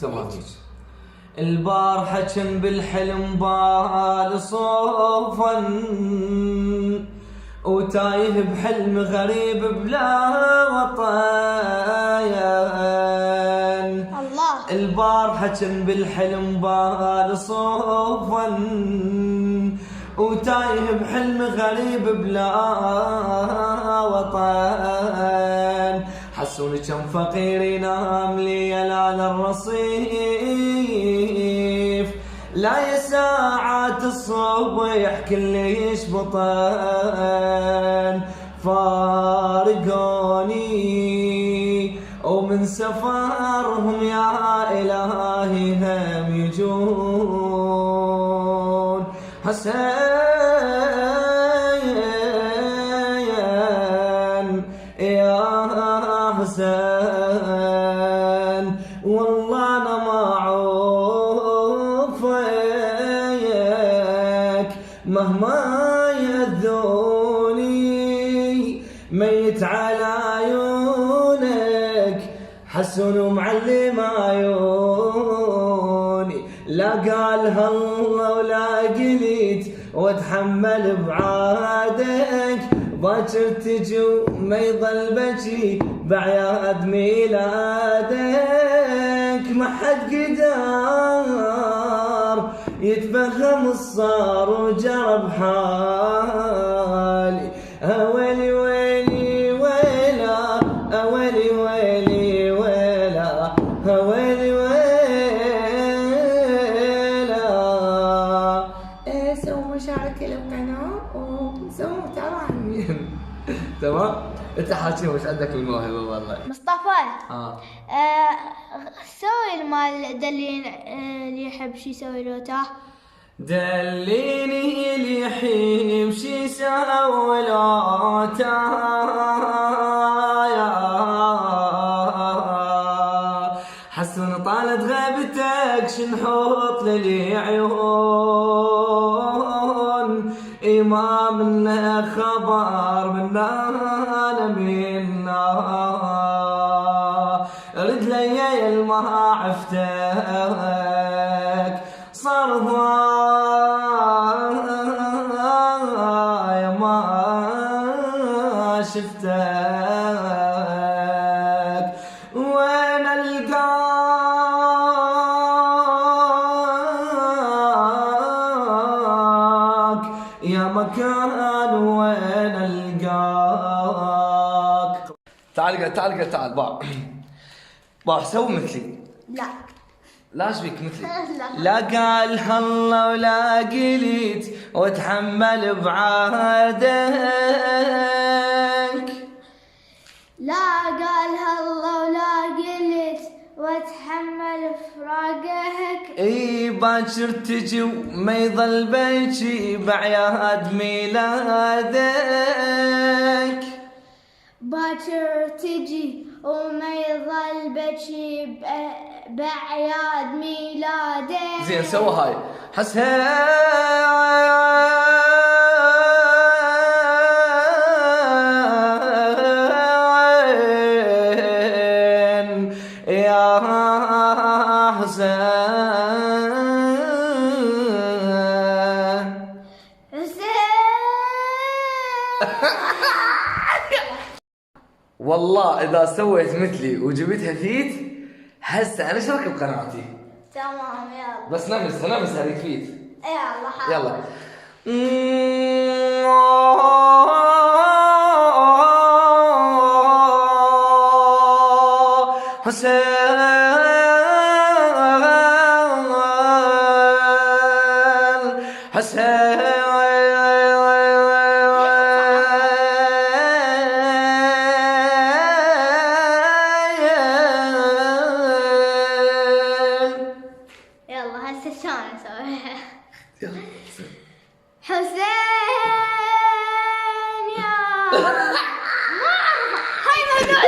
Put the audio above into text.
تمام. البارحة كان بالحلم بال صوفا وتايه بحلم غريب بلا وطن. الله. البارحة كان بالحلم بال صوفا وتايه بحلم غريب بلا وطن. حسوني كم فقير ينام ليل على الرصيف، لا ساعات الصبح كل يشبطن. فارقوني ومن سفرهم يا إلهي هم يجون. حسين يا حسين والله أنا ما عوفك مهما يأذوني، ميت على عيونك حسن ومعلم عيوني. لا قالها الله ولا قلت واتحمل بعادك، باكر تجي وما يضل بجي بعياد ميلادك. ما حد قدر يتفهم الصار وجرب حالي. أولي ويلي ويلا أولي ويلي ويلا أولي ويلا. سووا مشاركة للقناة وسووا متابعة. تمام. انت حاكي مش عندك الموهبه والله. مصطفى سوي المال دلين اللي يحب شي يسوي له تاه. دليني اللي يحب شي يسوي له تاه. حسن طالت غيبتك شنحط للي عيون، ما منا خبر منا منا. رجلي الما عفتك صار ضايع ما شفتك. وين القاك يا مكان وين القاك. تعال باع سوي مثلي. لا ايش بيك مثلي؟ لا قالها الله ولا قلت واتحمل بعادك. لا قالها الله ولا قلت واتحمل فراقك. اي باكر تجي وما يضل بيجي بعياد ميلادك. باكر تجي وما يظل بشي بعياد ميلادك. زين سوى هاي حسين يا والله اذا سويت مثلي وجبتها فيت هسه انا اشترك بقناتي. تمام يلا. بس نمس هذيك فيت. يلا حاضر. يلا. حسين حسين حسين يا ما هاي موضوع